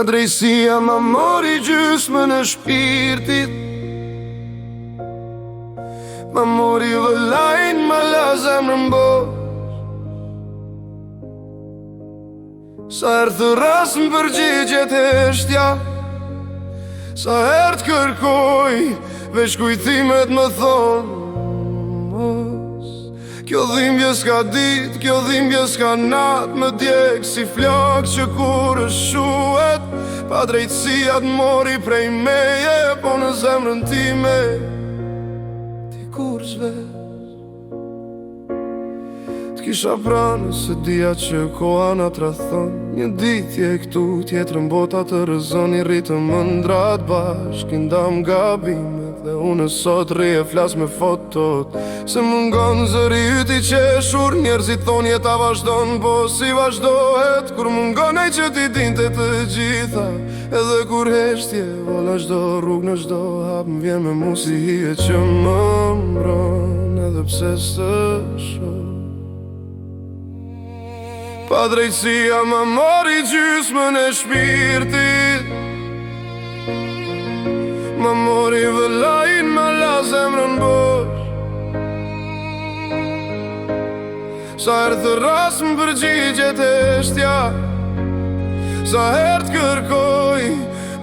Pa drejtësia ma mori gjysmën e shpirtit, ma mori vëllajnë, ma la zemrën bosh. Sa herë thëras më përgjigjet heshtja, sa herë të kërkoj, veç kujtimet më thonë mos. Kjo dhimbje s'ka dit, kjo dhimbje s'ka nat, më djek si flak që kur është shuhet. Pa drejtësia t'mori prej meje, po në zemrën time ti kur zvesh. T'kisha pranë se dia që koha na trathon. Një ditje këtu, tjetrën bota të rëzon. I rritëm më ndrat bashk, i ndam gabimet, dhe unë sot rrije flas me fotot. Se mungon zëri yti qeshur, njerëzit thonë jeta vazhdon, po si vazhdohet kur mungon ai që ti dinte të gjitha. Edhe kur heshtje, vola çdo rrugë në çdo hap, më vjen me mu si hije që më mbron, edhe pse së shoh. Pa drejtësia ma mori gjysmën e shpirtit, ma mori vëllajnë, ma la zemrën bosh. Sa herë thëras më përgjigjet heshtja, sa herë të kërkoj,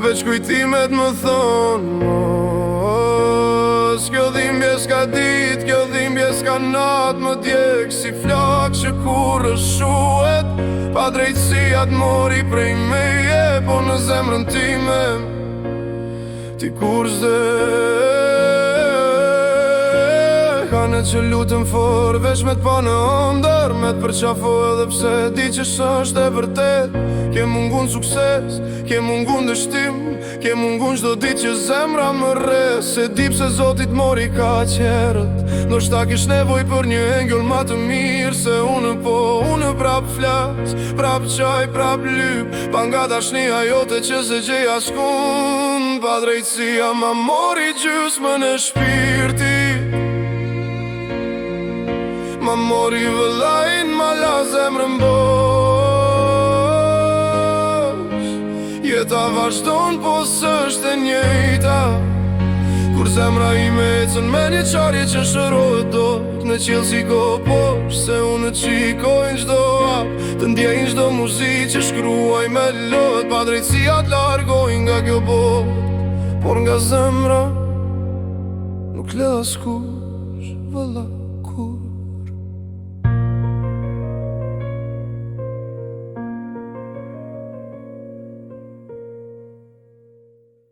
veç kujtimet më thonë mos. Kjo dhimbje s'ka dit, kjo dhimbje s'ka nat, më djek si flak që kur është shuhet. Pa drejtësia t'mori prej meje, po në zemrën time ti kur zvesh. Kane që lutëm for, veç me t'pa në ndër, me t'përqafo edhe pse di që s'është e vërtet. Ke mungun sukses, ke mungun dështim, ke mungun çdo ditë që zemra më rre. Se di pse Zoti t'mori ka qerët, ndoshta kish nevoj për një engjëll ma të mirë se unë, po unë prap flas, prap qaj, prap lyp, pa nga dashnia jote që se gjej askund. Pa drejtësia ma mori gjysmën e shpirtit, ma mori vëllajnë, ma la zemrën bosh. Jeta vazhdon, po s'është e njëjta, kur zemra ime ecën me një qarje që shërohet dot në qiell si ko poshtë. Se unë qikojnë çdo hap, të ndjejnë çdo muzikë që shkruaj me lot. Pa drejtësia t'largojnë nga kjo botë, por nga zemra nuk le askush, vëlla kur.